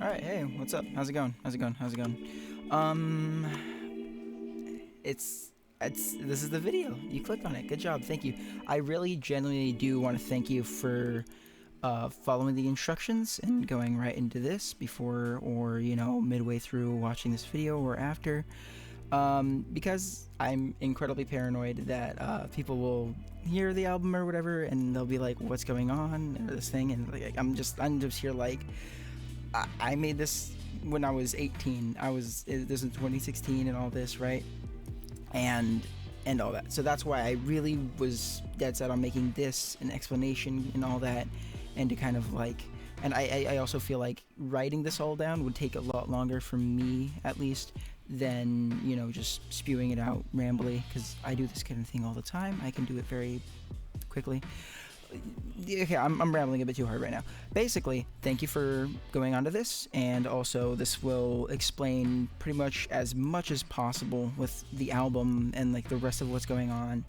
All right, hey, what's up? How's it going? How's it going? How's it going? Um, it's this is the video. You clicked on it. Good job. Thank you. I really genuinely do want to thank you for following the instructions and going right into this before or midway through watching this video or after. Because I'm incredibly paranoid that people will hear the album or whatever and they'll be like, "What's going on?" or this thing, and like, I'm just here like, I made this when I was 18. This in 2016 and all this, right? And all that. So that's why I really was dead set on making this an explanation and all that, and to kind of like, and I also feel like writing this all down would take a lot longer for me, at least, than just spewing it out rambly, because I do this kind of thing all the time. I can do it very quickly. Okay, I'm rambling a bit too hard right now. Basically, thank you for going on to this, and also this will explain pretty much as possible with the album and like the rest of what's going on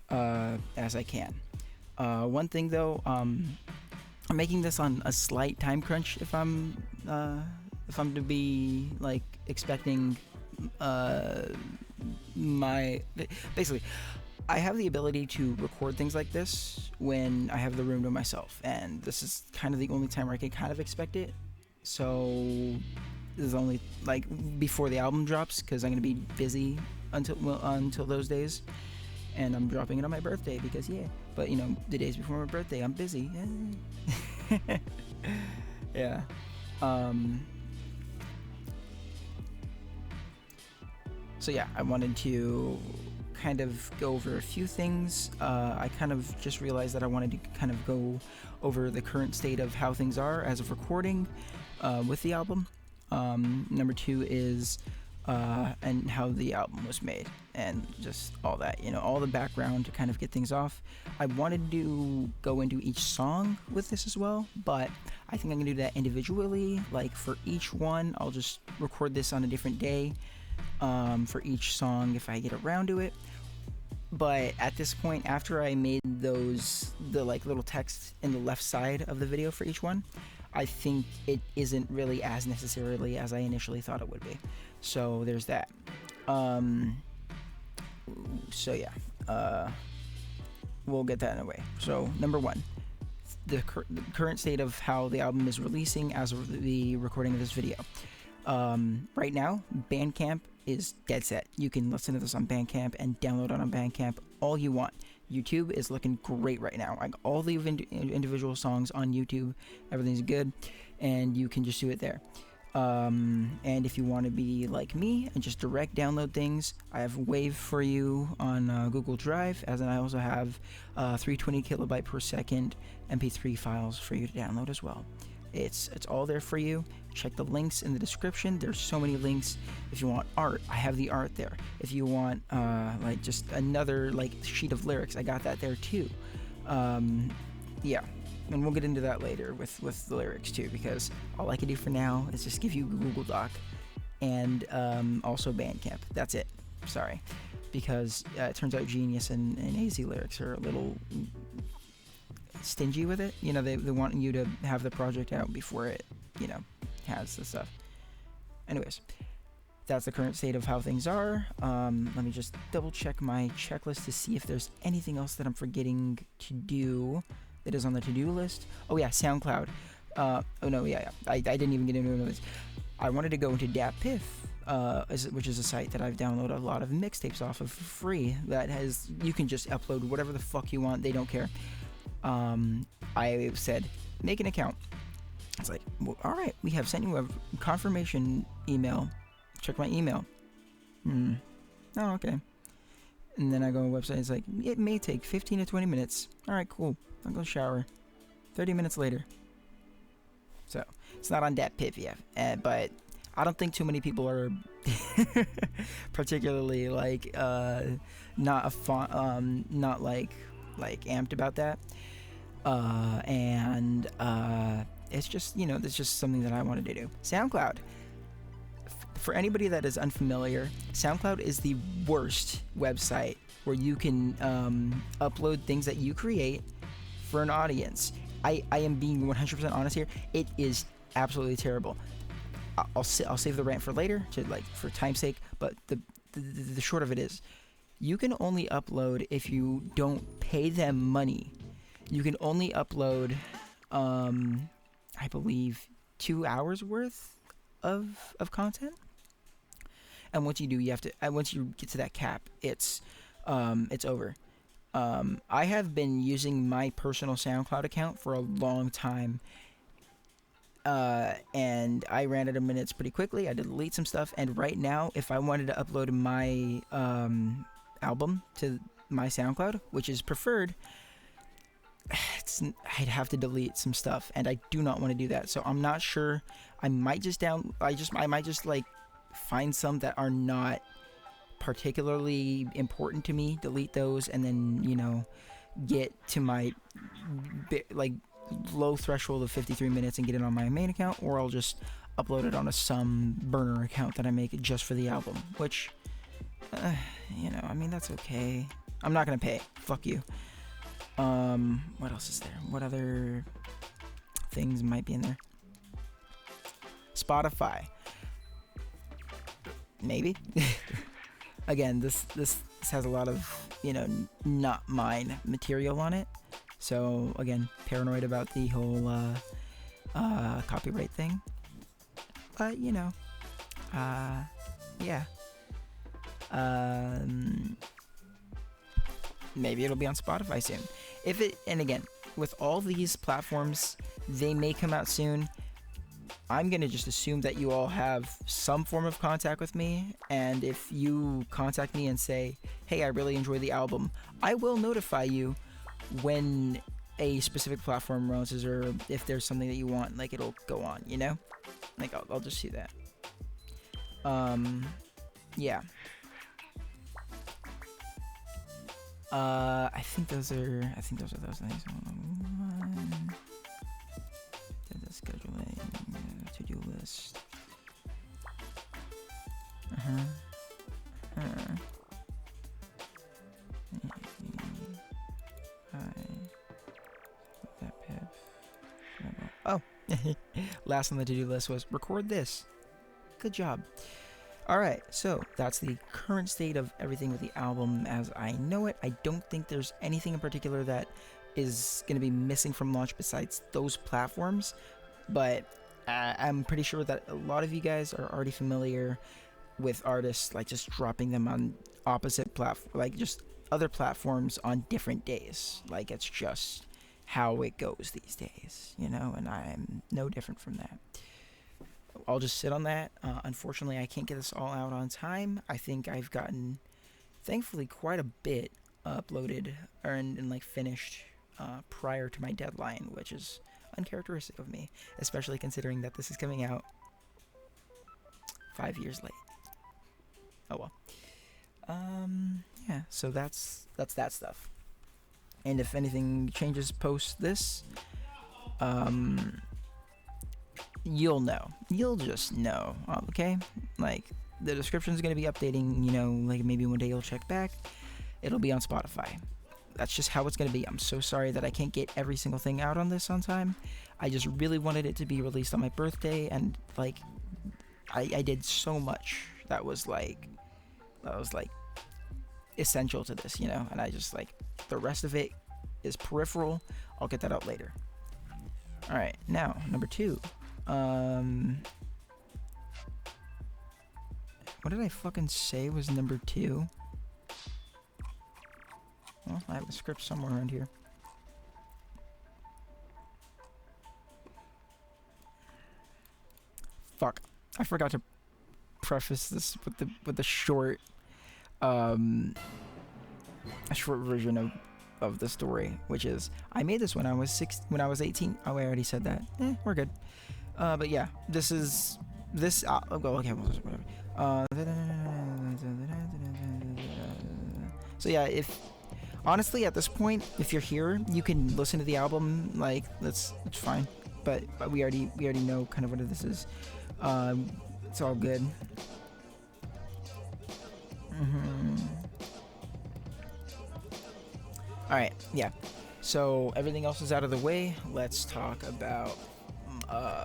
as I can. One thing though, I'm making this on a slight time crunch if I'm to be like expecting my basically. I have the ability to record things like this when I have the room to myself, and this is kind of the only time where I can kind of expect it. So this is only like before the album drops, because I'm gonna be busy until those days, and I'm dropping it on my birthday because yeah. But the days before my birthday, I'm busy. Yeah. So yeah, I wanted to kind of go over a few things. I kind of just realized that I wanted to kind of go over the current state of how things are as of recording with the album. Number two is and how the album was made, and just all that, all the background to kind of get things off. I wanted to go into each song with this as well, but I think I'm gonna do that individually. Like for each one, I'll just record this on a different day for each song if I get around to it. But at this point, after I made the like little text in the left side of the video for each one, I think it isn't really as necessarily as I initially thought it would be. So there's that. So yeah, we'll get that in a way. So number one, the current state of how the album is releasing as of the recording of this video. Right now, Bandcamp is dead set. You can listen to this on Bandcamp and download it on Bandcamp all you want. YouTube is looking great right now. Like all the individual songs on YouTube, everything's good, and you can just do it there. And if you want to be like me and just direct download things, I have Wave for you on Google Drive, as in I also have 320 kilobyte per second MP3 files for you to download as well. It's all there for you. Check the links in the description. There's so many links. If you want art, I have the art there. If you want like just another like sheet of lyrics, I got that there too. Yeah, and we'll get into that later with the lyrics too, because all I can do for now is just give you Google Doc and also Bandcamp. That's it. Sorry, because it turns out Genius and AZ Lyrics are a little stingy with it. They want you to have the project out before it has the stuff. Anyways, that's the current state of how things are. Let me just double check my checklist to see if there's anything else that I'm forgetting to do that is on the to-do list. Oh yeah, SoundCloud. Oh no, yeah. I didn't even get into this. I wanted to go into DatPiff, which is a site that I've downloaded a lot of mixtapes off of for free. You can just upload whatever the fuck you want. They don't care. I said, make an account. It's like, well, all right, we have sent you a confirmation email. Check my email. Oh, okay. And then I go on the website. It's like, it may take 15 to 20 minutes. All right, cool. I'll go shower. 30 minutes later. So it's not on DatPiff yet, but I don't think too many people are particularly like not like amped about that. And it's just, that's just something that I wanted to do. SoundCloud. For anybody that is unfamiliar, SoundCloud is the worst website where you can upload things that you create for an audience. I am being 100% honest here. It is absolutely terrible. I'll save the rant for later, to like for time's sake. But the short of it is, you can only upload if you don't pay them money. You can only upload, I believe, 2 hours worth of content. And once you do, you have to. Once you get to that cap, it's over. I have been using my personal SoundCloud account for a long time, and I ran out of minutes pretty quickly. I had to delete some stuff, and right now, if I wanted to upload my album to my SoundCloud, which is preferred, I'd have to delete some stuff, and I do not want to do that. So I'm not sure. I might just like find some that are not particularly important to me, delete those, and then get to my like low threshold of 53 minutes and get it on my main account, or I'll just upload it on some burner account that I make just for the album, which I mean, that's okay. I'm not gonna pay. Fuck you. What else is there? What other things might be in there? Spotify. Maybe. Again, this has a lot of, not mine material on it. So, again, paranoid about the whole copyright thing. But, yeah. Maybe it'll be on Spotify soon. And again, with all these platforms, they may come out soon. I'm going to just assume that you all have some form of contact with me, and if you contact me and say, hey, I really enjoy the album, I will notify you when a specific platform launches, or if there's something that you want, like, it'll go on, Like, I'll just see that. Yeah. I think those are those things. The scheduling, to-do list. Oh, last on the to-do list was record this. Good job. Alright, so that's the current state of everything with the album as I know it. I don't think there's anything in particular that is going to be missing from launch besides those platforms, but I'm pretty sure that a lot of you guys are already familiar with artists like just dropping them on opposite platforms, like just other platforms on different days. Like, it's just how it goes these days, and I'm no different from that. I'll just sit on that. Unfortunately, I can't get this all out on time. I think I've gotten, thankfully, quite a bit uploaded and like finished prior to my deadline, which is uncharacteristic of me, especially considering that this is coming out 5 years late. Oh well. Yeah. So that's that stuff. And if anything changes post this, you'll know. You'll just know, okay? Like, the description's gonna be updating, like maybe one day you'll check back. It'll be on Spotify. That's just how it's gonna be. I'm so sorry that I can't get every single thing out on this on time. I just really wanted it to be released on my birthday, and like, I did so much that was like essential to this, and I just like, the rest of it is peripheral. I'll get that out later. Alright, now, number 2. What did I fucking say was number 2? Well, I have a script somewhere around here. Fuck. I forgot to preface this with the short a short version of the story, which is, I made this when I was 18. Oh, I already said that. We're good. But yeah, this. Okay, whatever. So yeah, honestly, at this point, if you're here, you can listen to the album. Like, it's fine. But we already know kind of what this is. It's all good. Alright, yeah. So everything else is out of the way. Let's talk about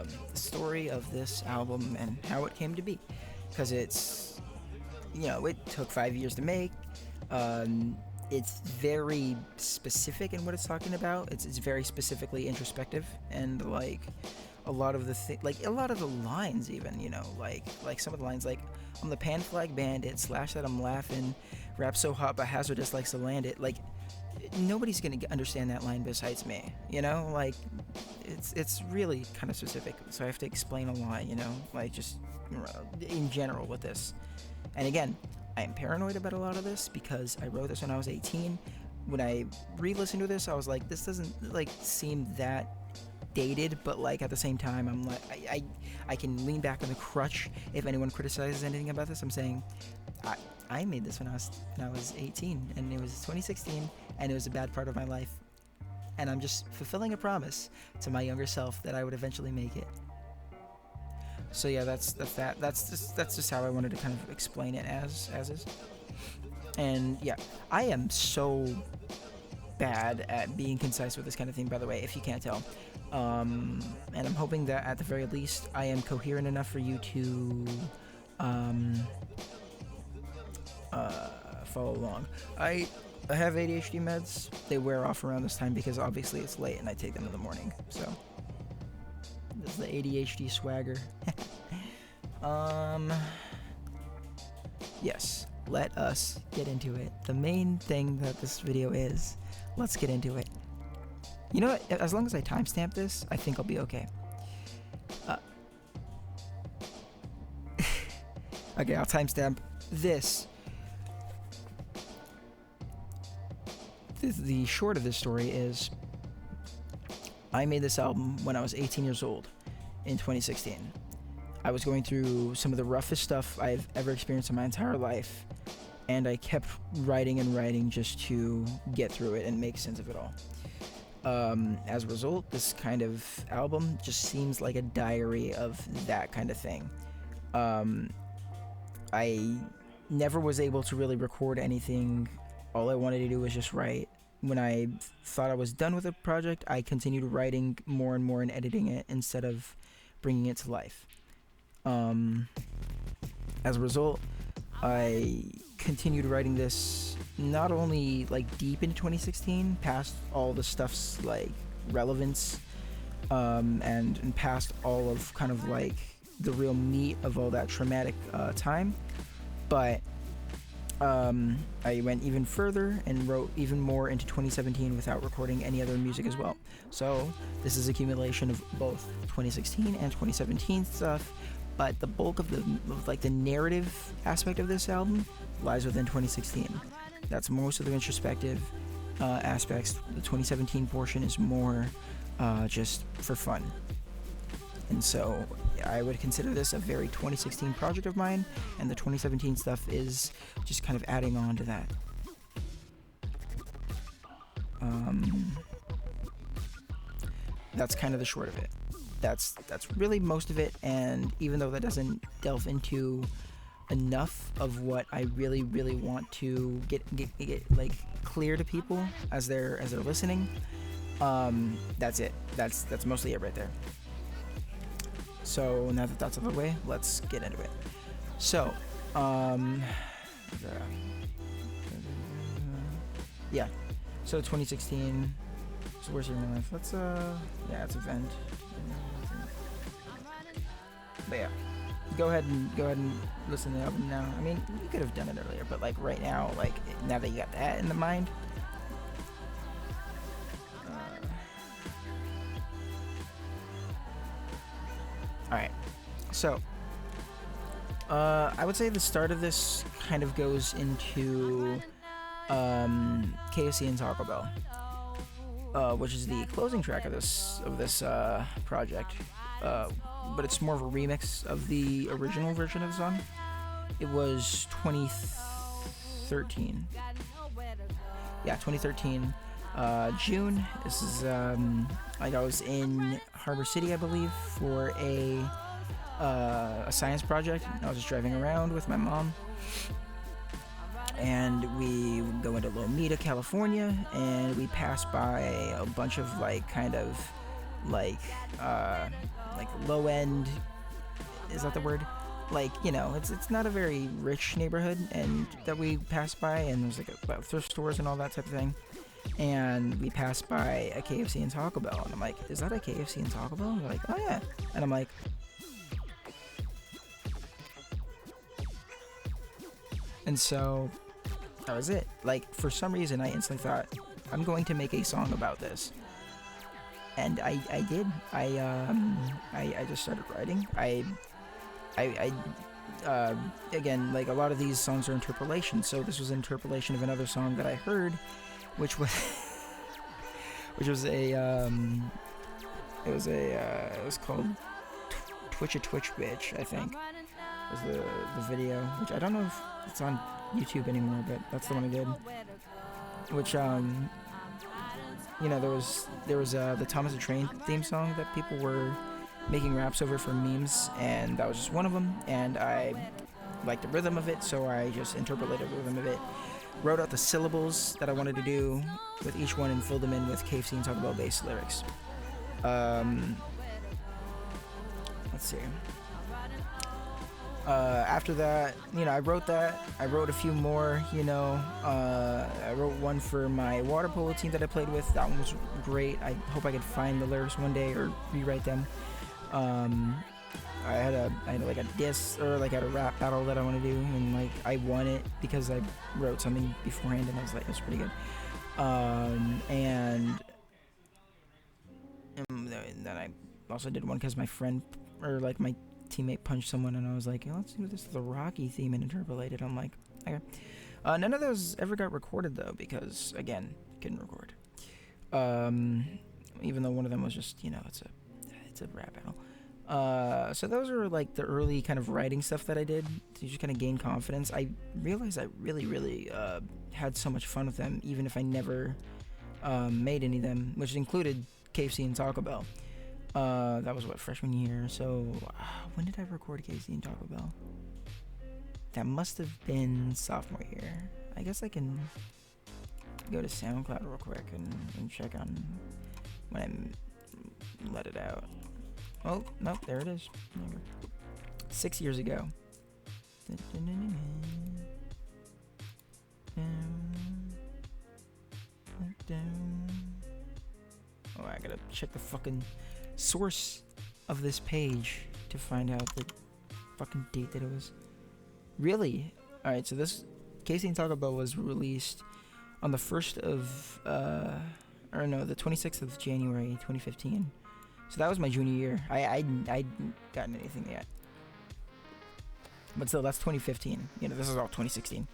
the story of this album and how it came to be, because it's, it took 5 years to make. It's very specific in what it's talking about. It's very specifically introspective, and like a lot of the lines, even, like some of the lines, like, I'm the pan flag bandit, slash that I'm laughing, rap so hot but hazardous likes to land it. Like, nobody's gonna understand that line besides me, like, it's really kind of specific, so I have to explain a lot, like, just in general with this. And again, I am paranoid about a lot of this because I wrote this when I was 18. When I re-listened to this, I was like, this doesn't like seem that dated, but like at the same time, I'm like, I can lean back on the crutch if anyone criticizes anything about this. I'm saying I made this when I was 18, and it was 2016, and it was a bad part of my life, and I'm just fulfilling a promise to my younger self that I would eventually make it. So yeah, that's just how I wanted to kind of explain it as is. And yeah, I am so bad at being concise with this kind of thing, by the way, if you can't tell. And I'm hoping that at the very least I am coherent enough for you to follow along. I have ADHD meds. They wear off around this time because obviously it's late and I take them in the morning. So this is the ADHD swagger. Yes, let us get into it. The main thing that this video is, let's get into it. You know what? As long as I timestamp this, I think I'll be okay. Okay, I'll timestamp this. The short of this story is, I made this album when I was 18 years old in 2016. I was going through some of the roughest stuff I've ever experienced in my entire life, and I kept writing and writing just to get through it and make sense of it all. As a result, this kind of album just seems like a diary of that kind of thing. I never was able to really record anything. All I wanted to do was just write. When I thought I was done with a project, I continued writing more and more and editing it instead of bringing it to life. As a result, I continued writing this not only like deep into 2016, past all the stuff's like relevance, and past all of kind of like the real meat of all that traumatic time, but I went even further and wrote even more into 2017 without recording any other music as well. So this is accumulation of both 2016 and 2017 stuff, but the bulk of the narrative aspect of this album lies within 2016. That's most of the introspective aspects. The 2017 portion is more just for fun. And so I would consider this a very 2016 project of mine, and the 2017 stuff is just kind of adding on to that. That's kind of the short of it. That's really most of it, and even though that doesn't delve into enough of what I really want to get like clear to people as they're listening, that's it. That's mostly it right there. So now that that's out of the way, let's get into it. So, yeah. So 2016. So where's your life? Let's yeah, it's event. But yeah, go ahead and listen to the album now. I mean, you could have done it earlier, but like right now, like now that you got that in the mind. Alright, so I would say the start of this kind of goes into KFC and Taco Bell, which is the closing track of this project, but it's more of a remix of the original version of the song. It was 2013. Yeah, 2013. June. This is I was in Harbor City, I believe, for a science project. I was just driving around with my mom, and we would go into Lomita, California, and we passed by a bunch of like kind of like like low end, is that the word? Like, you know, it's not a very rich neighborhood and that we passed by, and there's like thrift stores and all that type of thing. And we passed by a KFC and Taco Bell, and I'm like, is that a KFC and Taco Bell? And they're like, oh yeah. And I'm like, and so that was it. Like, for some reason, I instantly thought, I'm going to make a song about this. And I did. I just started writing. Again, like, a lot of these songs are interpolations, so this was an interpolation of another song that I heard, which was which was a it was called Twitch a Twitch Bitch, I think was the video, which I don't know if it's on YouTube anymore, but that's the one I did. Which you know, there was the Thomas the Train theme song that people were making raps over for memes, and that was just one of them, and I liked the rhythm of it, so I just interpolated the rhythm of it, wrote out the syllables that I wanted to do with each one, and filled them in with KFC and Taco Bell based lyrics. Let's see. After that, you know, I wrote a few more, you know. I wrote one for my water polo team that I played with. That one was great. I hope I could find the lyrics one day or rewrite them. I had like a diss, or like a rap battle that I want to do, and like I won it because I wrote something beforehand, and I was like, it was pretty good. And then I also did one because my friend, or like my teammate, punched someone, and I was like, let's do this, the Rocky theme, and interpolate it. I'm like, okay. None of those ever got recorded though, because again, couldn't record. Even though one of them was just, you know, it's a rap battle. So those are like the early kind of writing stuff that I did to just kind of gain confidence. I realized I really had so much fun with them, even if I never made any of them, which included KFC and Taco Bell. That was what, freshman year. So when did I record KFC and Taco Bell? That must have been sophomore year. I guess I can go to SoundCloud real quick and check on when I let it out. Oh, nope, there it is. 6 years ago. Oh, I gotta check the fucking source of this page to find out the fucking date that it was. Really? Alright, so this KFC and Taco Bell was released on the 1st of, the 26th of January, 2015. So that was my junior year. I hadn't gotten anything yet. But still, that's 2015. You know, this is all 2016.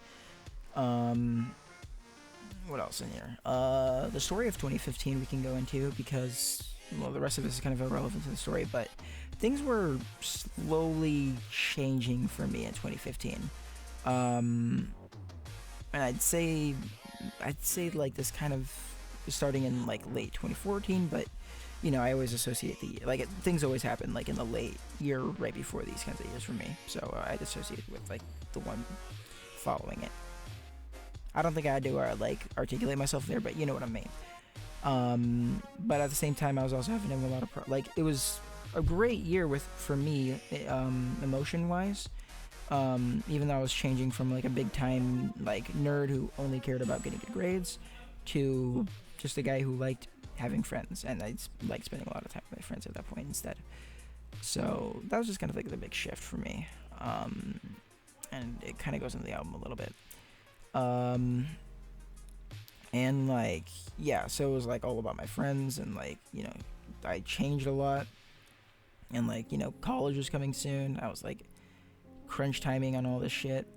What else in here? The story of 2015 we can go into, because, well, the rest of this is kind of irrelevant to the story, but things were slowly changing for me in 2015. And I'd say like this kind of starting in like late 2014, but you know, I always associate things always happen like in the late year right before these kinds of years for me. So I'd associate it with like the one following it. I don't think I had to articulate myself there, but you know what I mean. But at the same time, I was also having a lot of it was a great year for me, emotion wise. Even though I was changing from like a big time like nerd who only cared about getting good grades to just a guy who liked having friends, and I like spending a lot of time with my friends at that point instead. So that was just kind of like the big shift for me, and it kind of goes into the album a little bit. And like, yeah, so it was like all about my friends, and like, you know, I changed a lot, and like, you know, college was coming soon. I was like crunch timing on all this shit,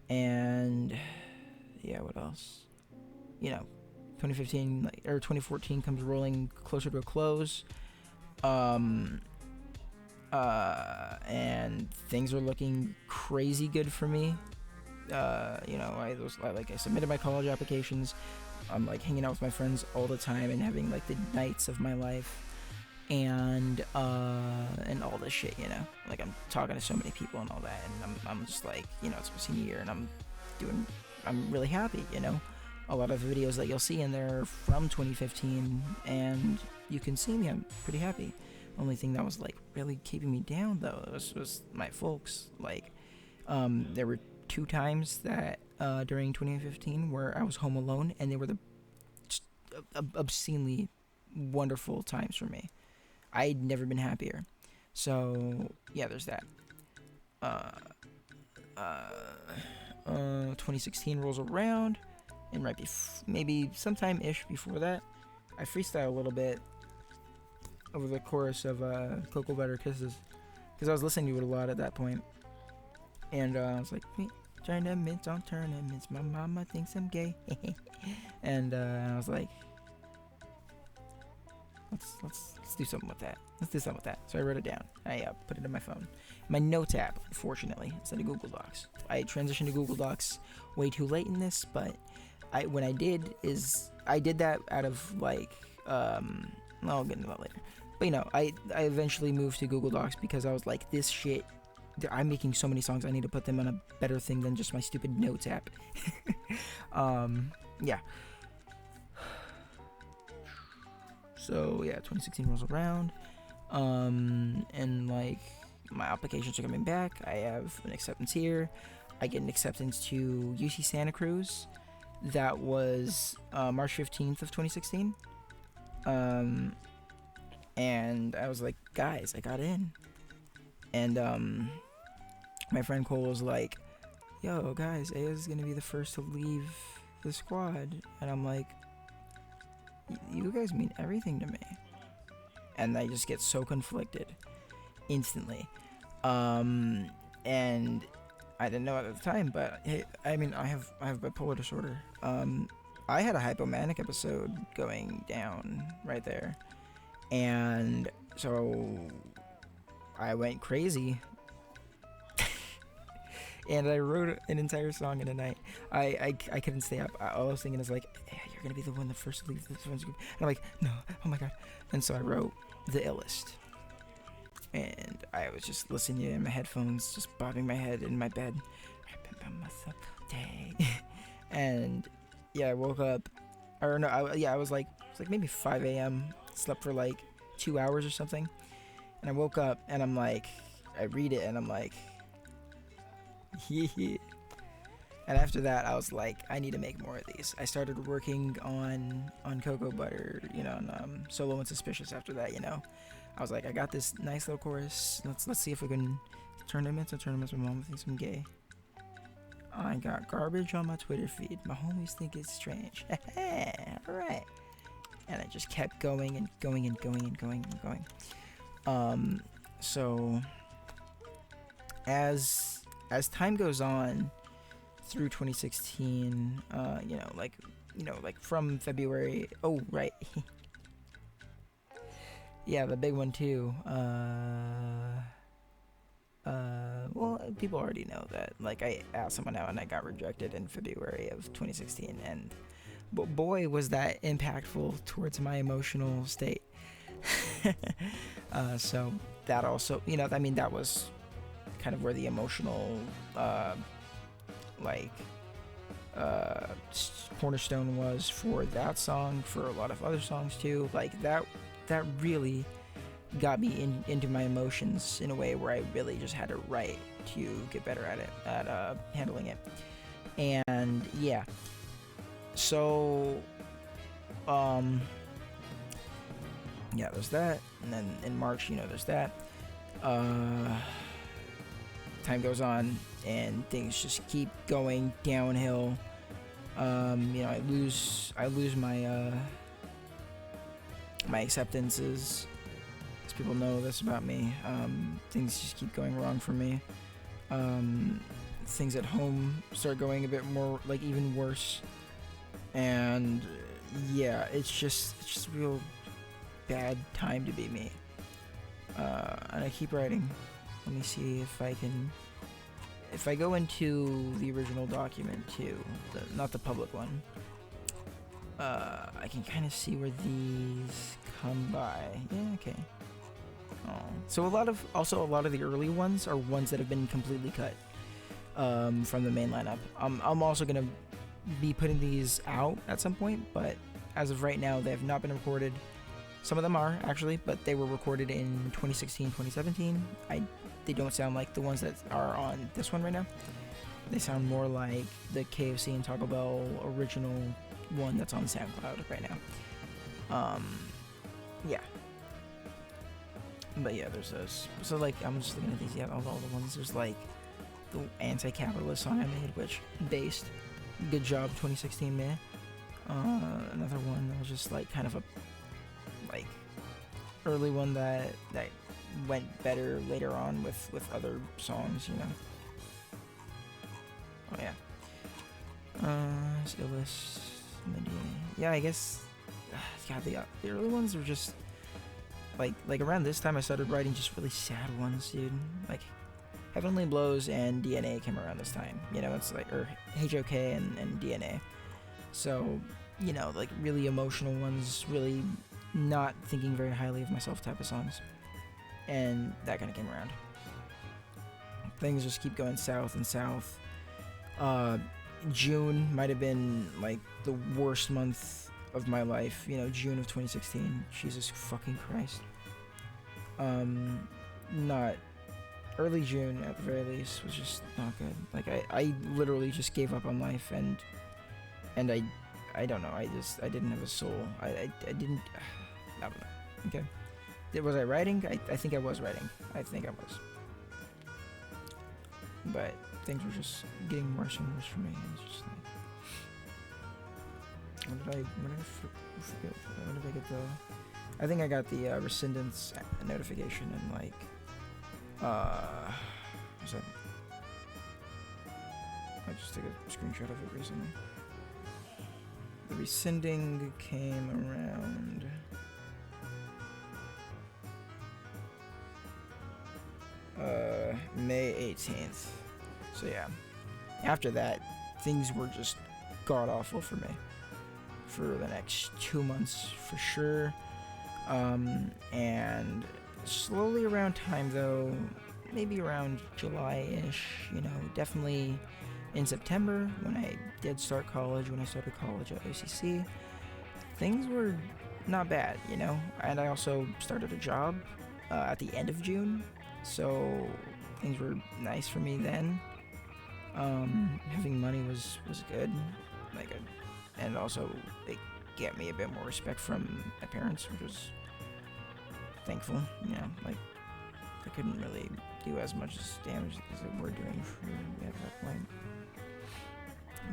and yeah, what else? You know, 2015 or 2014 comes rolling closer to a close, and things are looking crazy good for me. You know, I submitted my college applications. I'm like hanging out with my friends all the time and having like the nights of my life, and all this shit, you know, like I'm talking to so many people and all that, and I'm just like, you know, it's my senior year, and I'm really happy, you know. A lot of the videos that you'll see in there are from 2015, and you can see me, I'm pretty happy. Only thing that was like really keeping me down though was my folks. Like, there were 2 times that during 2015 where I was home alone, and they were the just obscenely wonderful times for me. I'd never been happier. So yeah, there's that. Uh, 2016 rolls around, and maybe sometime ish before that, I freestyle a little bit over the chorus of Cocoa Butter Kisses, because I was listening to it a lot at that point, and I was like, tournaments on tournaments, my mama thinks I'm gay, and I was like, let's do something with that. Let's do something with that. So I wrote it down. I put it in my phone, my notes app, fortunately, instead of Google Docs. I transitioned to Google Docs way too late in this, but I did that out of like I'll get into that later. But I eventually moved to Google Docs because I was like, this shit, I'm making so many songs, I need to put them on a better thing than just my stupid notes app. Yeah. So yeah, 2016 rolls around, and like my applications are coming back. I have an acceptance here. I get an acceptance to UC Santa Cruz. That was March 15th of 2016. And I was like, guys, I got in. And my friend Cole was like, yo, guys, Aya's gonna be the first to leave the squad. And I'm like, you guys mean everything to me. And I just get so conflicted instantly. And I didn't know it at the time, but I mean, I have bipolar disorder. I had a hypomanic episode going down right there, and so I went crazy, and I wrote an entire song in a night. I couldn't stay up. All I was thinking is like, hey, you're gonna be the one the first to leave this one's group. And I'm like, no, oh my god. And so I wrote The Illest. And I was just listening to it in my headphones, just bobbing my head in my bed. And yeah, I woke up, or no, I was like, it was like maybe 5 a.m. Slept for like 2 hours or something. And I woke up and I'm like, I read it and I'm like, and after that I was like, I need to make more of these. I started working on Cocoa Butter, and Solo and Suspicious after that, I was like, I got this nice little chorus. Let's see if we can tournaments. My mom thinks I'm gay. I got garbage on my Twitter feed. My homies think it's strange. Alright. And I just kept going and going and going and going and going. So as time goes on through 2016, like from February. Oh, right. Yeah, the big one too. Well, people already know that. Like, I asked someone out and I got rejected in February of 2016, and boy, was that impactful towards my emotional state. So that also, that was kind of where the emotional, cornerstone was for that song, for a lot of other songs too. Like that really got me into my emotions in a way where I really just had to write to get better at it, at handling it. And yeah, so yeah, there's that. And then in March, there's that. Time goes on and things just keep going downhill. I lose my my acceptances. As people know this about me, things just keep going wrong for me. Things at home start going a bit more, like, even worse. And yeah, it's just a real bad time to be me. And I keep writing. Let me see if I go into the original document too, not the public one, I can kind of see where these come by. Yeah, okay. Oh. So a lot of the early ones are ones that have been completely cut from the main lineup. I'm also gonna be putting these out at some point, but as of right now, they have not been recorded, Some of them are actually, but they were recorded in 2016, 2017. They don't sound like the ones that are on this one right now. They sound more like the KFC and Taco Bell original one that's on SoundCloud right now. Yeah. But yeah, there's those. So like, I'm just looking at these. Yeah, all the ones. There's like the anti-capitalist song I made, which based. Good job, 2016, man. Another one that was just like kind of a like early one that went better later on with other songs, you know. Oh yeah. Illus, yeah, I guess. God, the early ones were just like around this time I started writing just really sad ones, dude. Like Heavenly Blows and DNA came around this time. You know, it's like, or HOK and DNA. So, you know, like really emotional ones, really not thinking very highly of myself type of songs. And that kind of came around. Things just keep going south and south. June might have been like the worst month of my life. You know, June of 2016. Jesus fucking Christ. Not early June at the very least was just not good. Like I literally just gave up on life and I don't know. I didn't have a soul. I didn't. I don't know. Okay. Was I writing? I think I was writing. I think I was. But things were just getting worse and worse for me. It's just like, when did I forget? When did I get the? I think I got the rescindance notification and like. What's that? I just took a screenshot of it recently. The rescinding came around. May 18th. So yeah. After that, things were just god awful for me. For the next 2 months for sure. And slowly around time though, maybe around July-ish, you know, definitely in September when I did start college, when I started college at OCC, things were not bad, you know, and I also started a job at the end of June, so things were nice for me then. Having money was good, like, and also it get me a bit more respect from my parents, which was thankful, you know, like, I couldn't really do as much damage as they were doing for me at that point.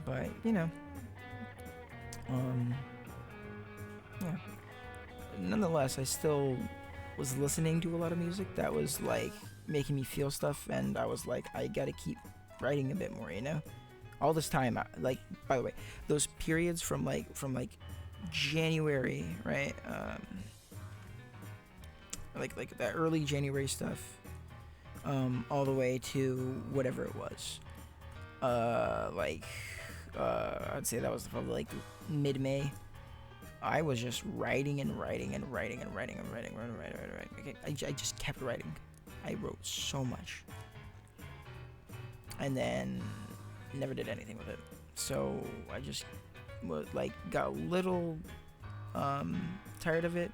But, you know, yeah. Nonetheless, I still was listening to a lot of music that was, like, making me feel stuff, and I was like, I gotta keep writing a bit more, you know? All this time, like, by the way, those periods from January, right, like that early January stuff, all the way to whatever it was. I'd say that was probably like mid-May. I was just writing. Okay, I just kept writing. I wrote so much, and then never did anything with it. So I just got a little tired of it.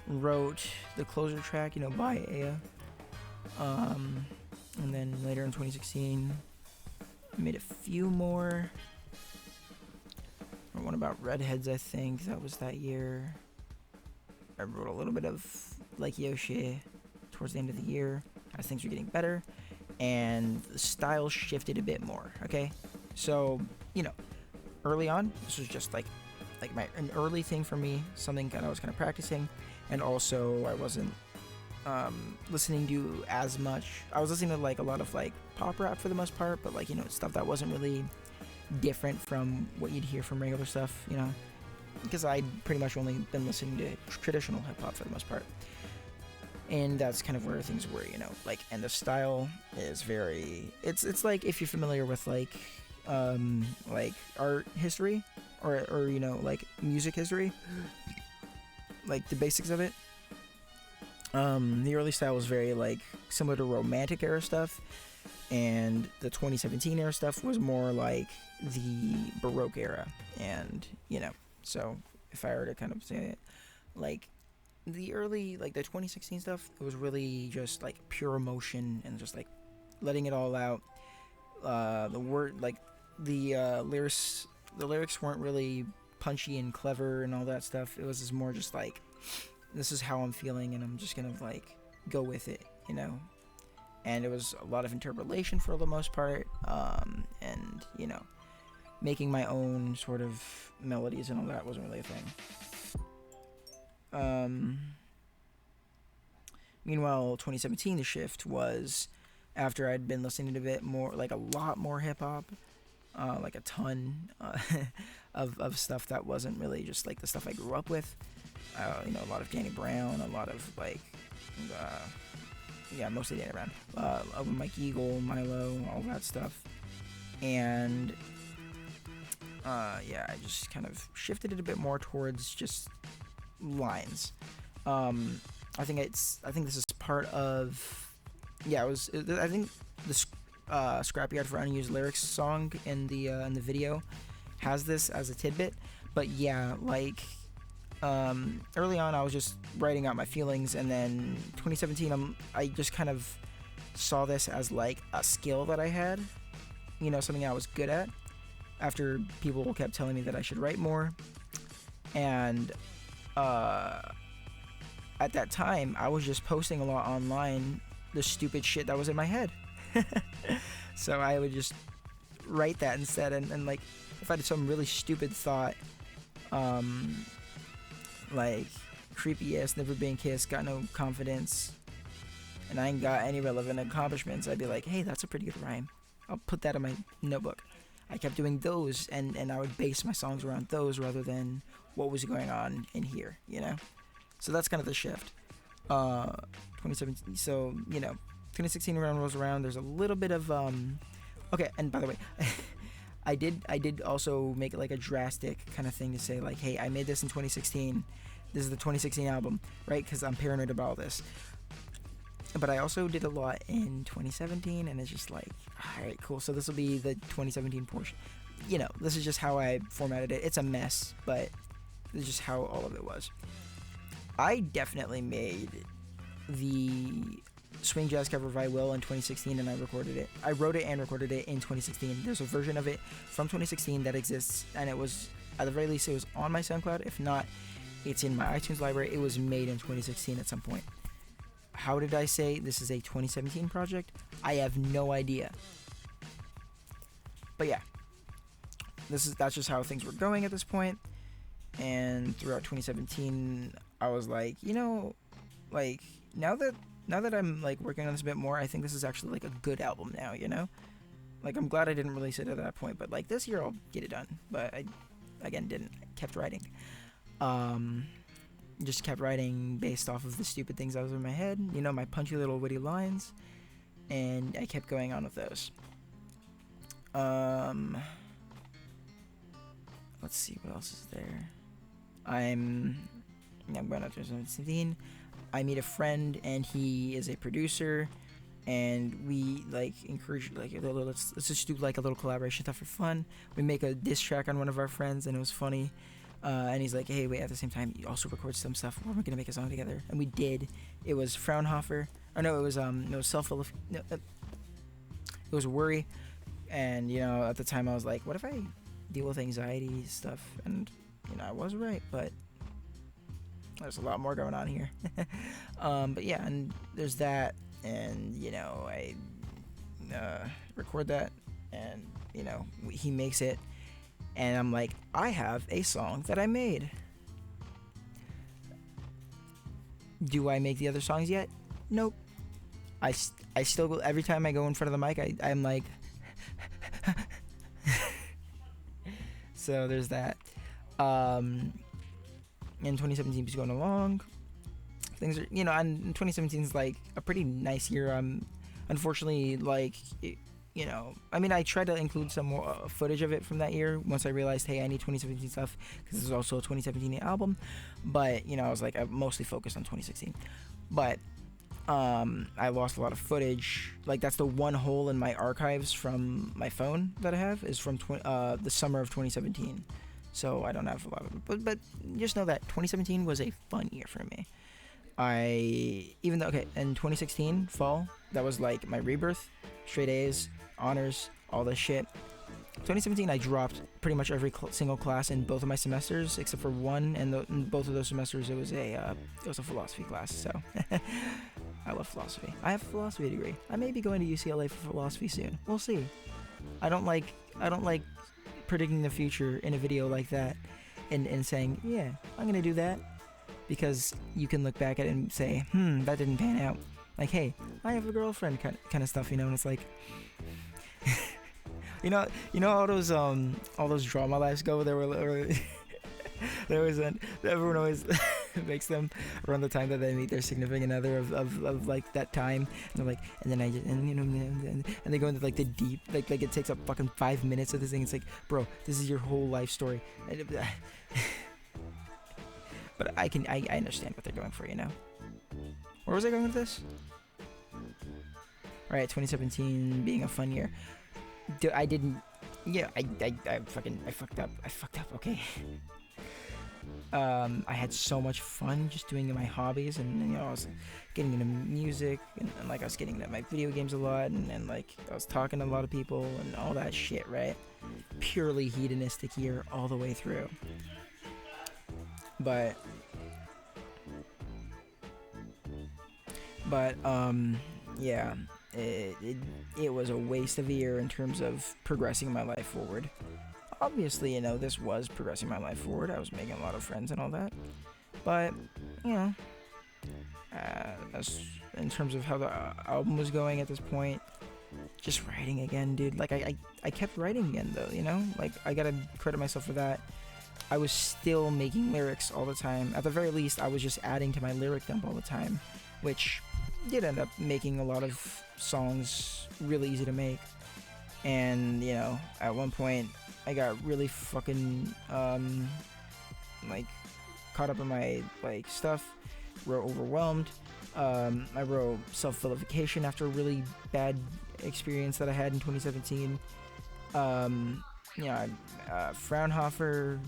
Wrote the closer track, you know, by Aya. And then later in 2016, I made a few more. One about redheads, I think that was that year. I wrote a little bit of like Yoshi towards the end of the year as things were getting better, and the style shifted a bit more. Okay, so you know, early on, this was just like an early thing for me, something I was kind of practicing. And also, I wasn't listening to as much. I was listening to like a lot of like pop rap for the most part, but like, you know, stuff that wasn't really different from what you'd hear from regular stuff, you know, because I'd pretty much only been listening to traditional hip hop for the most part. And that's kind of where things were, you know, like, and the style is very, it's like if you're familiar with like art history or you know, like music history, like the basics of it. The early style was very like similar to romantic era stuff, and the 2017 era stuff was more like the Baroque era. And you know, so if I were to kind of say it, like the early, like the 2016 stuff, it was really just like pure emotion and just like letting it all out. The word, like the lyrics weren't really punchy and clever and all that stuff. It was just more just like, this is how I'm feeling, and I'm just gonna like go with it, you know. And it was a lot of interpolation for the most part, and you know, making my own sort of melodies and all that wasn't really a thing. Meanwhile, 2017, the shift was after I'd been listening to a bit more, like a lot more hip hop, like a ton of stuff that wasn't really just like the stuff I grew up with. You know, a lot of Danny Brown, a lot of like, yeah, mostly Danny Brown, Mike Eagle, Milo, all that stuff, and yeah, I just kind of shifted it a bit more towards just lines. I think this is part of, yeah, I think the Scrapyard for Unused Lyrics song in the video has this as a tidbit, but yeah, like early on I was just writing out my feelings, and then 2017 I just kind of saw this as like a skill that I had, you know, something I was good at after people kept telling me that I should write more. And at that time I was just posting a lot online the stupid shit that was in my head. So I would just write that instead, and like if I had some really stupid thought, like creepy ass, never been kissed, got no confidence, and I ain't got any relevant accomplishments, I'd be like, hey, that's a pretty good rhyme, I'll put that in my notebook. I kept doing those, and I would base my songs around those rather than what was going on in here, you know. So that's kind of the shift. 2017, so you know, 2016 around rolls around, there's a little bit of okay, and by the way, I did also make it like a drastic kind of thing to say like, hey, I made this in 2016, this is the 2016 album, right? Because I'm paranoid about all this. But I also did a lot in 2017, and it's just like, alright, cool, so this will be the 2017 portion. You know, this is just how I formatted it. It's a mess, but this is just how all of it was. I definitely made the swing jazz cover of I Will in 2016, and I recorded it. I wrote it and recorded it in 2016. There's a version of it from 2016 that exists, and it was, at the very least, it was on my SoundCloud. If not, it's in my iTunes library. It was made in 2016 at some point. How did I say this is a 2017 project? I have no idea. But yeah, that's just how things were going at this point. And throughout 2017, I was like, you know, like now that I'm like working on this a bit more, I think this is actually like a good album now, you know? Like I'm glad I didn't release it at that point, but like this year I'll get it done. But I again didn't. I kept writing. Just kept writing based off of the stupid things that was in my head, you know, my punchy little witty lines, and I kept going on with those. Let's see what else is there. I'm going out to 2017. I meet a friend, and he is a producer, and we like encourage like let's just do like a little collaboration stuff for fun. We make a diss track on one of our friends, and it was funny. And he's like, hey, wait, at the same time, you also record some stuff. We're gonna make a song together, and we did. It was Fraunhofer. Or no, it was it was Worry. And you know, at the time, I was like, what if I deal with anxiety stuff? And you know, I was right, but there's a lot more going on here. But yeah, and there's that, and you know, I record that, and you know, he makes it. And I'm like, I have a song that I made. Do I make the other songs yet? Nope. I still go, every time I go in front of the mic, I'm like, so there's that. And 2017 is going along. Things are, you know, and 2017 is like a pretty nice year. Unfortunately, like, you know, I mean, I tried to include some more footage of it from that year once I realized, hey, I need 2017 stuff because this is also a 2017 album. But, you know, I was like, I mostly focused on 2016. But I lost a lot of footage. Like, that's the one hole in my archives from my phone that I have is from the summer of 2017. So I don't have a lot of it. But just know that 2017 was a fun year for me. even though, okay, in 2016 fall, that was like my rebirth, straight A's, honors, all this shit. 2017, I dropped pretty much every single class in both of my semesters except for one, and in both of those semesters it was a philosophy class. So I love philosophy. I have a philosophy degree. I may be going to UCLA for philosophy soon. We'll see. I don't like predicting the future in a video like that, and saying, yeah, I'm gonna do that, because you can look back at it and say, that didn't pan out. Like, hey, I have a girlfriend, kind of stuff, you know. And it's like, you know all those drama lives go. Everyone always makes them around the time that they meet their significant other of like that time. And they're like, and then and they go into like the deep, like it takes up fucking 5 minutes of this thing. It's like, bro, this is your whole life story. But I understand what they're going for, you know. Where was I going with this? All right, 2017 being a fun year. I fucked up. Okay. I had so much fun just doing my hobbies, and you know, I was getting into music, and like I was getting into my video games a lot, and like I was talking to a lot of people and all that shit, right? Purely hedonistic year all the way through. But yeah, it was a waste of a year in terms of progressing my life forward. Obviously, you know, this was progressing my life forward. I was making a lot of friends and all that. But, you know, as in terms of how the album was going at this point, just writing again, dude. Like, I kept writing again, though, you know? Like, I gotta credit myself for that. I was still making lyrics all the time. At the very least, I was just adding to my lyric dump all the time, which did end up making a lot of songs really easy to make. And, you know, at one point, I got really fucking, like, caught up in my, like, stuff, wrote overwhelmed. I wrote Self-Vilification after a really bad experience that I had in 2017. You know, Fraunhofer,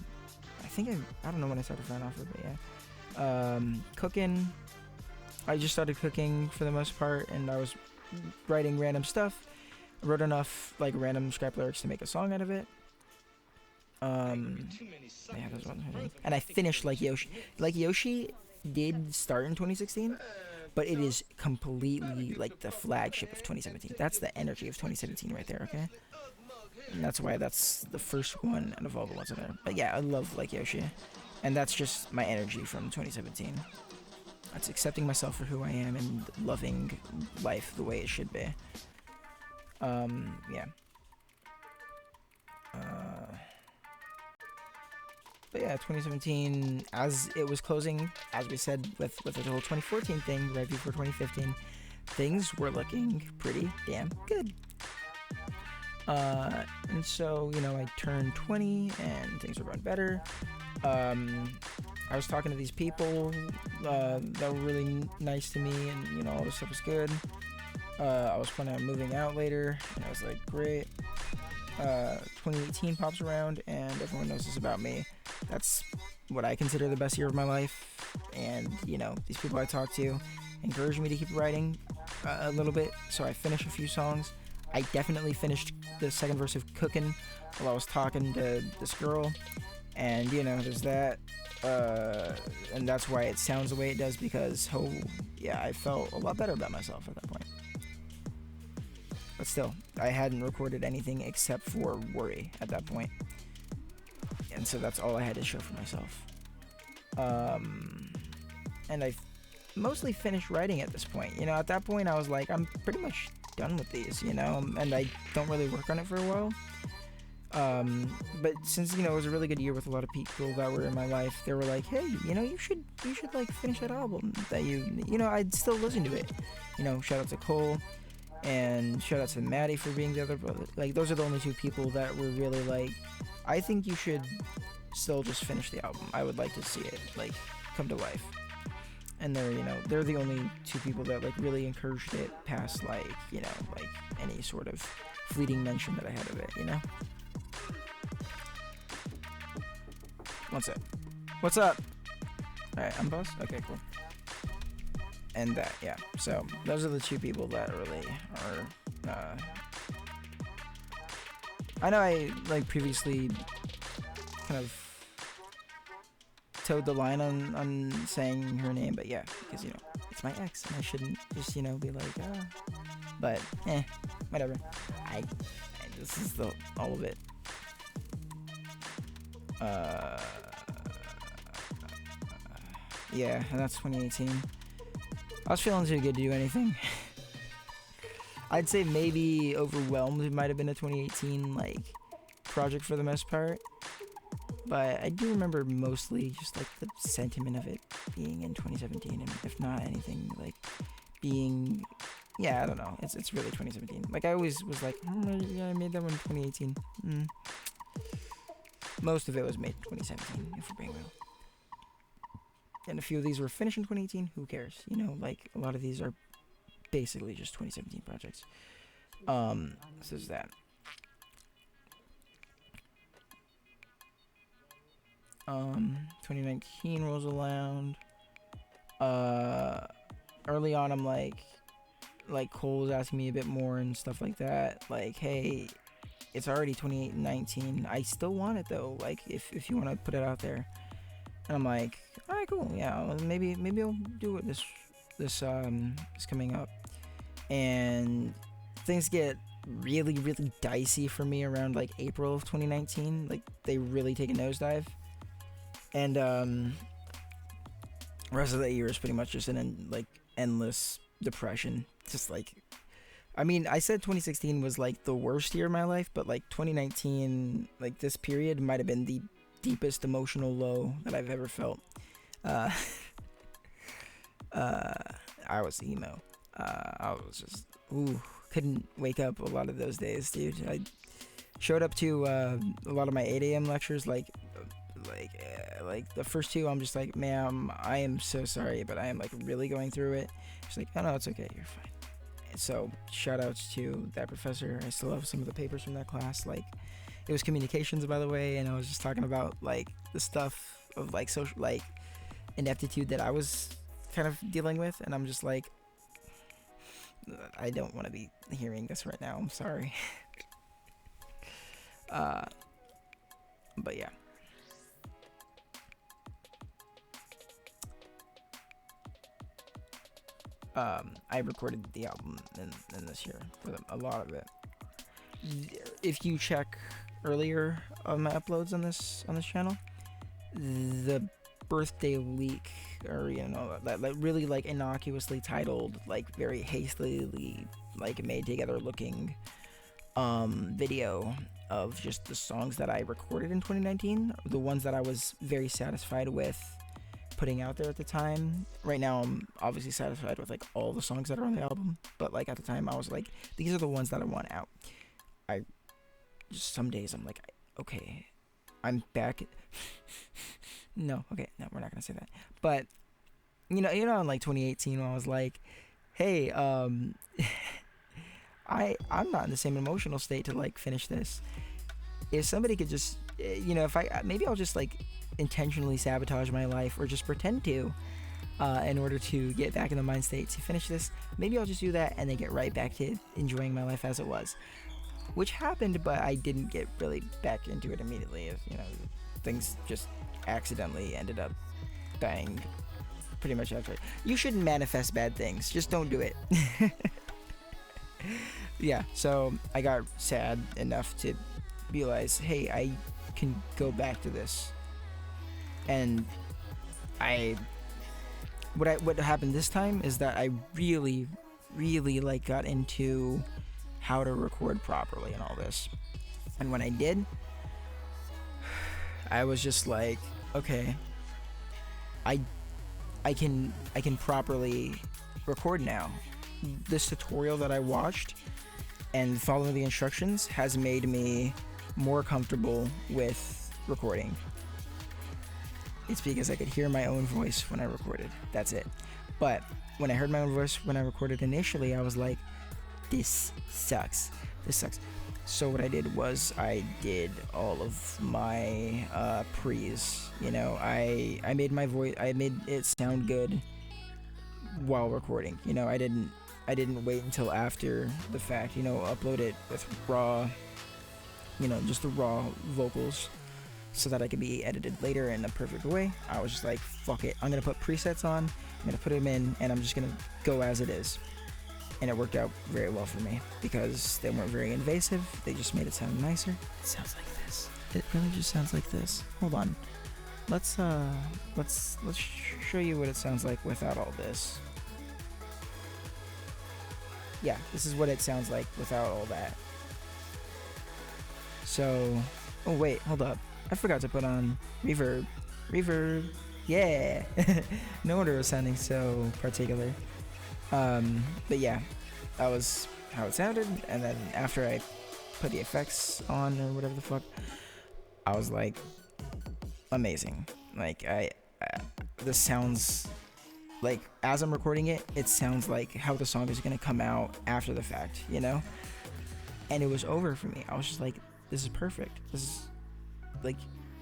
I don't know when I started Fraunhofer, but yeah. Cooking, I just started cooking for the most part, and I was writing random stuff. I wrote enough, like, random scrap lyrics to make a song out of it. Yeah, that's one. And I finished Like Yoshi. Like Yoshi did start in 2016, but it is completely like the flagship of 2017. That's the energy of 2017 right there, okay? And that's why that's the first one out of all the ones in there. But yeah, I love Like Yoshi. And that's just my energy from 2017. That's accepting myself for who I am and loving life the way it should be. Yeah. But yeah, 2017, as it was closing, as we said with the whole 2014 thing, right before 2015, things were looking pretty damn good. And so, you know, I turned 20 and things were going better. I was talking to these people that were really nice to me, and, you know, all this stuff was good. I was planning on moving out later, and I was like, great. 2018 pops around, and everyone knows this about me. That's what I consider the best year of my life. And, you know, these people I talk to encouraged me to keep writing a little bit, so I finished a few songs. I definitely finished the second verse of Cookin' while I was talking to this girl, and, you know, there's that. And that's why it sounds the way it does, because, oh, yeah, I felt a lot better about myself at that point. But still, I hadn't recorded anything except for Worry at that point. And so that's all I had to show for myself. And I mostly finished writing at this point. You know, at that point I was like, I'm pretty much done with these, you know, and I don't really work on it for a while. But since, you know, it was a really good year with a lot of people that were in my life, they were like, hey, you know, you should like finish that album that you know, I'd still listen to it. You know, shout out to Cole. And shout out to Maddie for being the other brother. Like, those are the only two people that were really like, I think you should still just finish the album. I would like to see it, like, come to life. And they're, you know, they're the only two people that, like, really encouraged it past, like, you know, like, any sort of fleeting mention that I had of it, you know? What's up? Alright, I'm boss? Okay, cool. and that, yeah. So those are the two people that really are. I know I like previously kind of towed the line on saying her name, but yeah, because it's my ex, and I shouldn't just be like, but whatever. I this is all of it. Yeah, and that's 2018. I was feeling too good to do anything. I'd say maybe Overwhelmed might have been a 2018 like project for the most part, but I do remember mostly just like the sentiment of it being in 2017, and if not anything like being, I don't know, it's really 2017. Like I always was like, yeah, I made that one in 2018. Most of it was made in 2017, if we're being real. And a few of these were finished in 2018. Who cares? Like a lot of these are basically just 2017 projects. So there's that. 2019 rolls around. Early on, I'm like Cole's asking me a bit more and stuff like that. Like, hey, it's already 2019. I still want it though. Like, if you want to put it out there. And I'm like, all right, cool. Yeah, maybe I'll do it this coming up. And things get really, really dicey for me around like April of 2019. Like they really take a nosedive. And rest of that year is pretty much just an endless depression. Just like, I mean, I said 2016 was like the worst year of my life, but like 2019, like this period might have been the deepest emotional low that I've ever felt. I was emo. I was just couldn't wake up a lot of those days, dude. I showed up to a lot of my 8 a.m. lectures like the first two. I'm just like, ma'am, I am so sorry, but I am like really going through it. She's like, oh no, it's okay, you're fine. And so shout outs to that professor. I still have some of the papers from that class. Like it was communications, by the way, and I was just talking about like the stuff of like social like ineptitude that I was kind of dealing with, and I'm just like, I don't want to be hearing this right now. I'm sorry. But yeah. I recorded the album in this year for a lot of it. If you check earlier on my uploads on this channel, the birthday leak, or that really like innocuously titled, like very hastily like made together looking video of just the songs that I recorded in 2019, the ones that I was very satisfied with putting out there at the time. Right now I'm obviously satisfied with like all the songs that are on the album, but like at the time I was like, these are the ones that I want out. I just, some days I'm like, okay, I'm back. No, we're not gonna say that. But in like 2018 when I was like, hey, I'm not in the same emotional state to like finish this. If somebody could just, maybe I'll just like intentionally sabotage my life or just pretend to, in order to get back in the mind state to finish this. Maybe I'll just do that and then get right back to enjoying my life as it was, which happened, but I didn't get really back into it immediately. As things just accidentally ended up dying pretty much after it. You shouldn't manifest bad things, just don't do it. Yeah, so I got sad enough to realize, hey, I can go back to this. And what happened this time is that I really like got into how to record properly and all this. And when I did, I was just like, okay, I can properly record now. This tutorial that I watched and following the instructions has made me more comfortable with recording. It's because I could hear my own voice when I recorded. That's it. But when I heard my own voice when I recorded initially, I was like, this sucks. So what I did was I did all of my pre's. I made my voice, I made it sound good while recording. I didn't wait until after the fact, upload it with raw, just the raw vocals so that I could be edited later in a perfect way. I was just like, fuck it. I'm going to put presets on, I'm going to put them in, and I'm just going to go as it is. And it worked out very well for me because they weren't very invasive. They just made it sound nicer. It sounds like this. It really just sounds like this. Hold on. Let's show you what it sounds like without all this. Yeah, this is what it sounds like without all that. So, oh wait, hold up. I forgot to put on reverb. Reverb. Yeah. No wonder it was sounding so particular. But yeah, that was how it sounded. And then after I put the effects on or whatever the fuck, I was like, amazing. Like this sounds like, as I'm recording it, it sounds like how the song is gonna come out after the fact, And it was over for me. I was just like, this is perfect. This is like,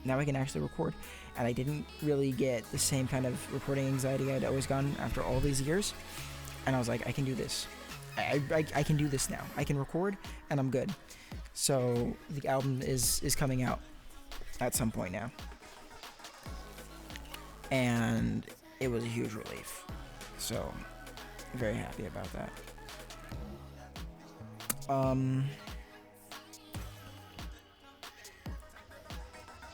now I can actually record. And I didn't really get the same kind of recording anxiety I'd always gotten after all these years. And I was like, I can do this. I can do this now. I can record, and I'm good. So the album is coming out at some point now. And it was a huge relief. So, very happy about that.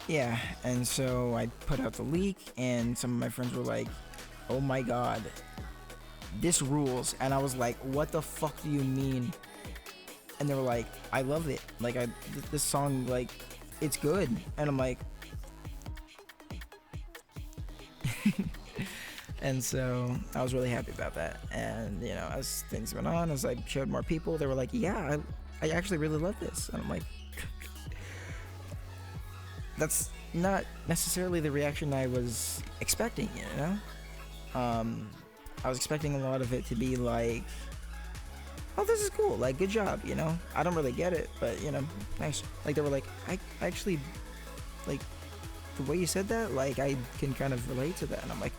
Yeah, and so I put out the leak, and some of my friends were like, oh my god, this rules. And I was like, what the fuck do you mean? And they were like, I love it. Like, this song, like, it's good. And I'm like, and so I was really happy about that. And, as things went on, as I showed more people, they were like, yeah, I actually really love this. And I'm like, that's not necessarily the reaction I was expecting, I was expecting a lot of it to be like, oh, this is cool, like, good job, I don't really get it, but, nice. Like, they were like, I actually, like, the way you said that, like, I can kind of relate to that. And I'm like,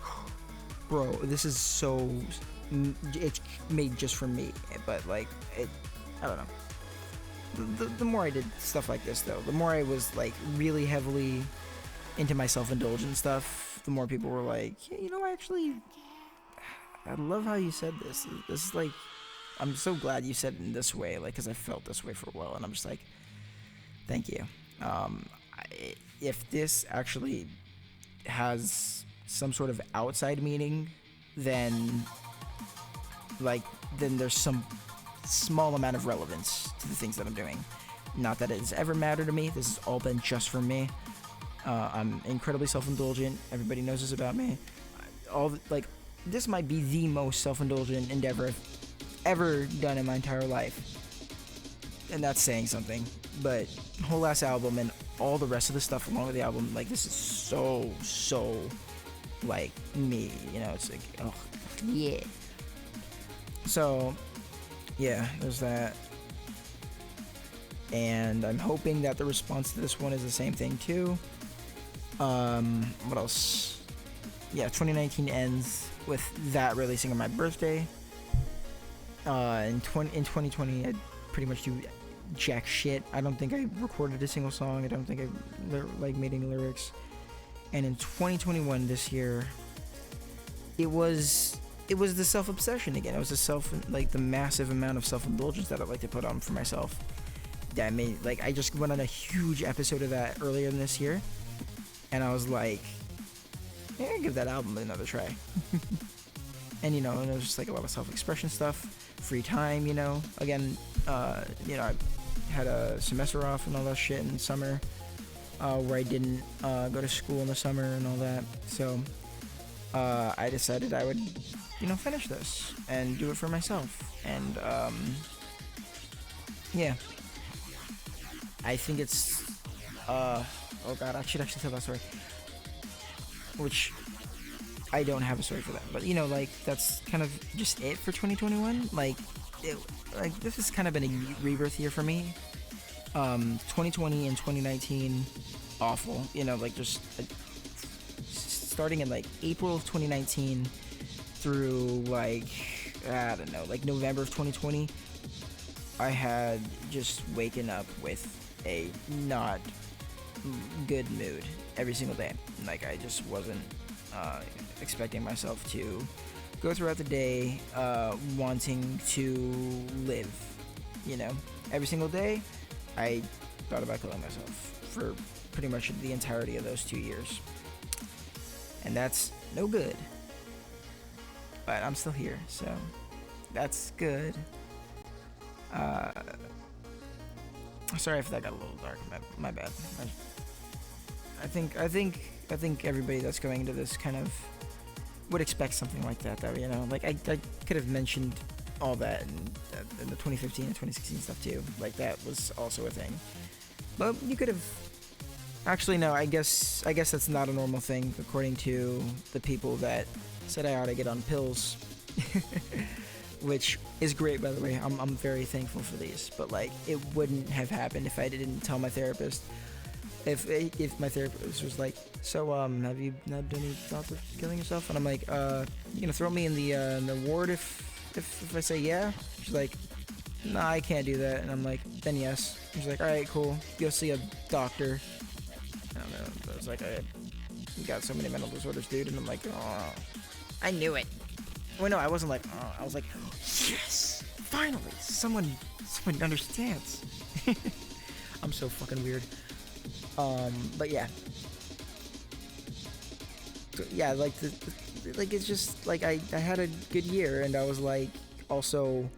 bro, this is so, it's made just for me. But, like, I don't know. The more I did stuff like this, though, the more I was, like, really heavily into my self-indulgent stuff, the more people were like, yeah, I love how you said this. This is, like, I'm so glad you said it in this way, like, because I felt this way for a while, and I'm just like, thank you. If this actually has some sort of outside meaning, then there's some small amount of relevance to the things that I'm doing. Not that it's ever mattered to me. This has all been just for me. I'm incredibly self-indulgent. Everybody knows this about me. This might be the most self-indulgent endeavor I've ever done in my entire life. And that's saying something. But the whole last album and all the rest of the stuff along with the album, like, this is so, like, me. It's like, oh, yeah. So, yeah, there's that. And I'm hoping that the response to this one is the same thing, too. What else? Yeah, 2019 ends with that releasing on my birthday. In 2020, I pretty much do jack shit. I don't think I recorded a single song. I don't think I made any lyrics. And in 2021, this year, it was the self-obsession again. It was the massive amount of self-indulgence that I like to put on for myself. That made, I just went on a huge episode of that earlier in this year, and I was like, yeah, I'll give that album another try. And and it was just like a lot of self-expression stuff, free time, again, I had a semester off and all that shit in summer, where I didn't go to school in the summer and all that. So I decided I would, finish this and do it for myself. And yeah, I think it's oh god, I should actually tell that story, which I don't have a story for that, but that's kind of just it for 2021. This has kind of been a rebirth year for me. 2020 and 2019, awful. Starting in April of 2019 through like, I don't know, like November of 2020, I had just waken up with a not good mood every single day. Like I just wasn't expecting myself to go throughout the day wanting to live, you know. Every single day I thought about killing myself for pretty much the entirety of those 2 years, and that's no good, but I'm still here, so that's good. Sorry if that got a little dark. My bad. I think everybody that's going into this kind of would expect something like that, though. You know, like I could have mentioned all that in the 2015 and 2016 stuff too. Like that was also a thing. But you could have. Actually, no. I guess that's not a normal thing according to the people that said I ought to get on pills. Which is great, by the way. I'm very thankful for these, but like it wouldn't have happened if I didn't tell my therapist. If my therapist was like, so have you not done any thoughts of killing yourself? And I'm like, you gonna throw me in the ward if I say yeah? She's like, nah, I can't do that. And I'm like, then yes. She's like, all right, cool. Go see a doctor. I don't know. I was like, you got so many mental disorders, dude. And I'm like, oh, I knew it. Well, no, I wasn't like, oh, I was like, yes, finally, someone understands. I'm so fucking weird. But yeah. So, yeah, like like it's just like I had a good year, and I was like also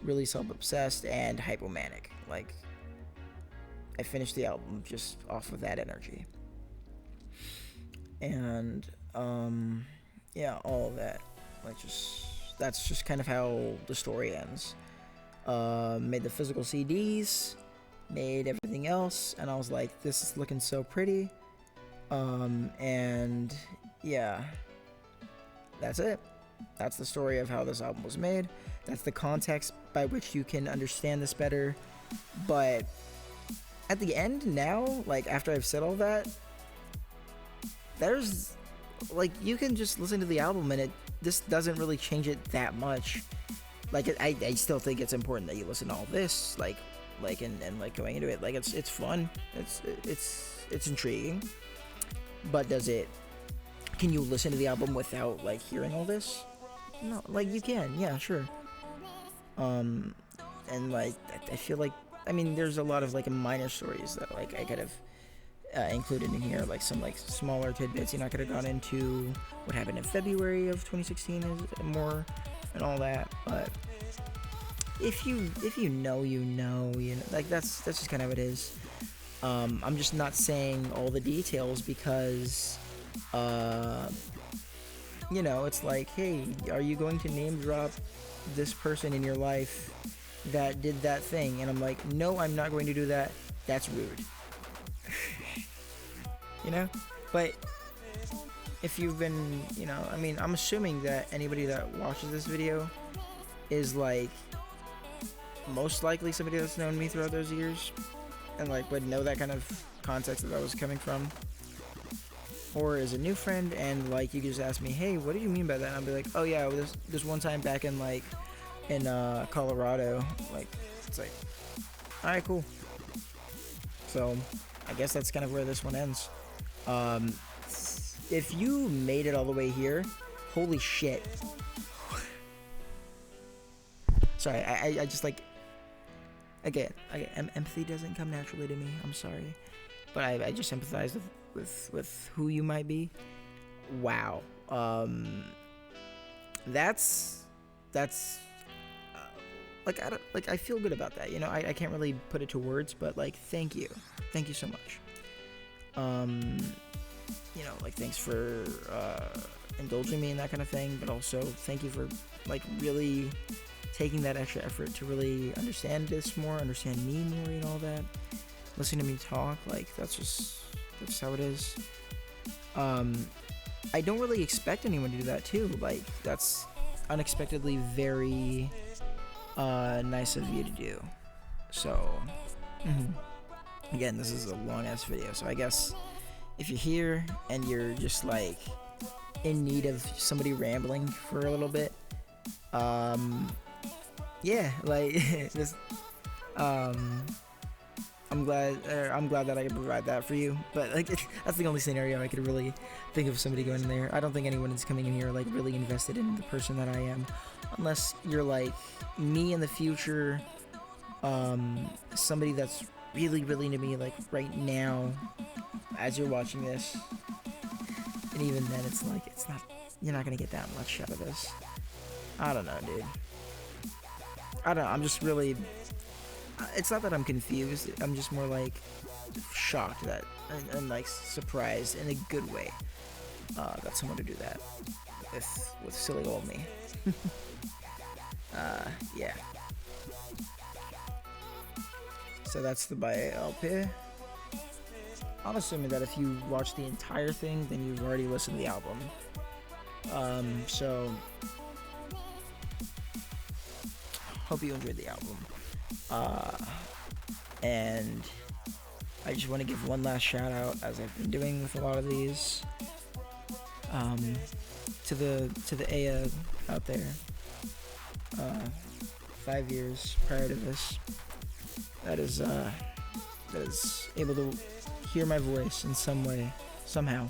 really self-obsessed and hypomanic. Like I finished the album just off of that energy. And yeah, all of that. Like that's just kind of how the story ends. Made the physical CDs, made everything else, and I was like, this is looking so pretty. And yeah, that's it. That's the story of how this album was made. That's the context by which you can understand this better. But at the end now, like after I've said all that, there's like you can just listen to the album and this doesn't really change it that much. Like I still think it's important that you listen to all this, like and like going into it, like it's fun, it's intriguing. But can you listen to the album without like hearing all this? No, like you can, yeah, sure. And like I feel like, I mean, there's a lot of like minor stories that like I could have included in here, like some like smaller tidbits. You know, I could have gone into what happened in February of 2016 more and all that. But if you know, like that's just kind of how it is. I'm just not saying all the details because you know, it's like, hey, are you going to name drop this person in your life that did that thing? And I'm like, no, I'm not going to do that. That's rude. You know? But if you've been, you know, I mean, I'm assuming that anybody that watches this video is like most likely somebody that's known me throughout those years and like would know that kind of context that I was coming from, or is a new friend and like you can just ask me, hey, what did you mean by that? And I'll be like, oh yeah, this one time back in like in Colorado, like it's like, all right, cool. So I guess that's kind of where this one ends. If you made it all the way here, holy shit. Sorry, I just like, again, empathy doesn't come naturally to me. I'm sorry, but I just empathize with who you might be. Wow. That's like I feel good about that. You know, I can't really put it to words, but like thank you so much. You know, like thanks for indulging me in that kind of thing, but also thank you for like really taking that extra effort to really understand this more, understand me more, and all that. Listening to me talk, like that's how it is. I don't really expect anyone to do that too. Like that's unexpectedly very nice of you to do. So again, this is a long ass video, so I guess if you're here and you're just like in need of somebody rambling for a little bit, yeah, like just I'm glad that I can provide that for you. But like, that's the only scenario I could really think of somebody going in there. I don't think anyone is coming in here like really invested in the person that I am, unless you're like me in the future, somebody that's really, really into me like right now, as you're watching this. And even then, it's like you're not gonna get that much out of this. I don't know, dude. I don't know. I'm just really. It's not that I'm confused. I'm just more like shocked that and like surprised in a good way that someone would do that with silly old me. Yeah. So that's the Baye LP. I'm assuming that if you watch the entire thing, then you've already listened to the album. So hope you enjoyed the album. And I just want to give one last shout out, as I've been doing with a lot of these, to the Aya out there. 5 years prior to this, that is able to hear my voice in some way, somehow.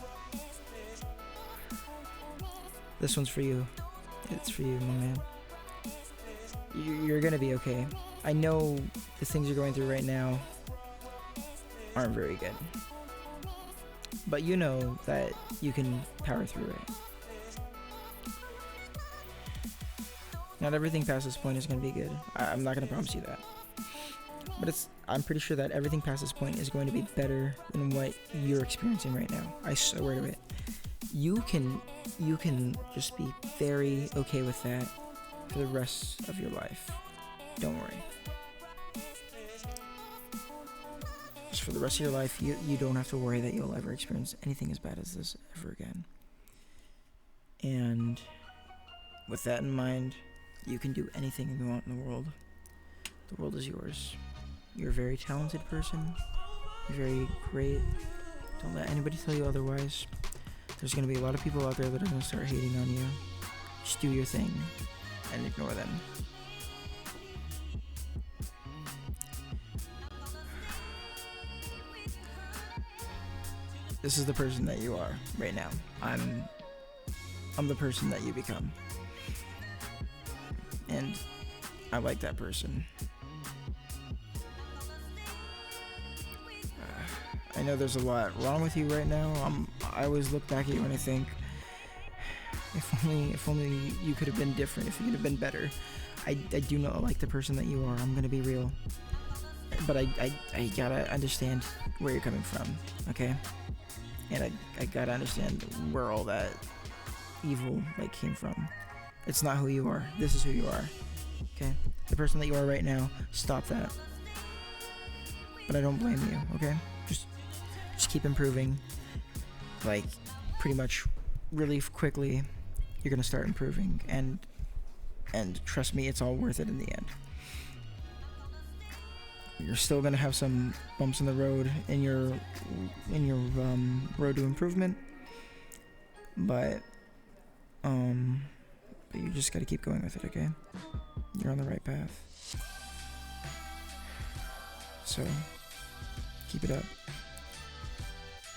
This one's for you. It's for you, my man. You're gonna be okay. I know the things you're going through right now aren't very good, but you know that you can power through it. Not everything past this point is going to be good. I'm not going to promise you that, but I'm pretty sure that everything past this point is going to be better than what you're experiencing right now. I swear to it. You can just be very okay with that for the rest of your life. Don't worry. Just for the rest of your life, you don't have to worry that you'll ever experience anything as bad as this ever again. And with that in mind, you can do anything you want in the world. The world is yours. You're a very talented person. You're very great. Don't let anybody tell you otherwise. There's going to be a lot of people out there that are going to start hating on you. Just do your thing and ignore them. This is the person that you are right now. I'm the person that you become. And I like that person. I know there's a lot wrong with you right now. I always look back at you and I think, if only you could have been different, if you could have been better. I do not like the person that you are. I'm gonna be real. But I gotta understand where you're coming from, okay? And I gotta understand where all that evil like came from. It's not who you are. This is who you are. Okay? The person that you are right now, stop that. But I don't blame you, okay? Just keep improving. Like, pretty much really quickly, you're gonna start improving, and trust me, it's all worth it in the end. You're still gonna have some bumps in the road in your road to improvement, but you just gotta keep going with it, okay? You're on the right path. So keep it up.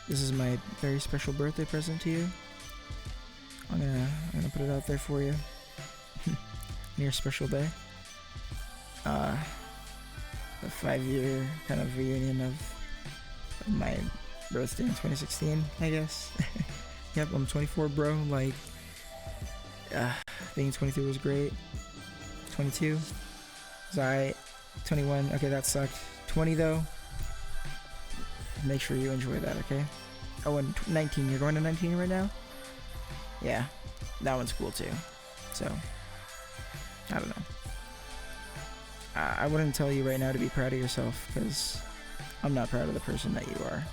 This is my very special birthday present to you. I'm gonna put it out there for you. On your special day. A 5-year kind of reunion of my birthday in 2016, I guess. Yep, I'm 24, bro. Like, being 23 was great. 22 was alright. 21, okay, that sucked. 20 though, make sure you enjoy that, okay? Oh, and 19, you're going to 19 right now? Yeah, that one's cool too. So, I don't know. I wouldn't tell you right now to be proud of yourself, because I'm not proud of the person that you are.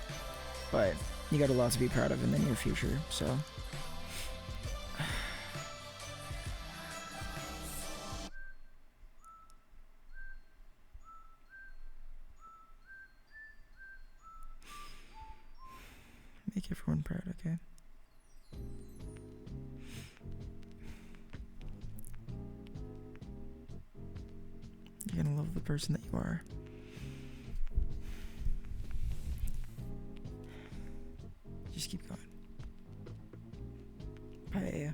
But you got a lot to be proud of in the near future, so. Make everyone proud, okay? person that you are. Just keep going. Bye.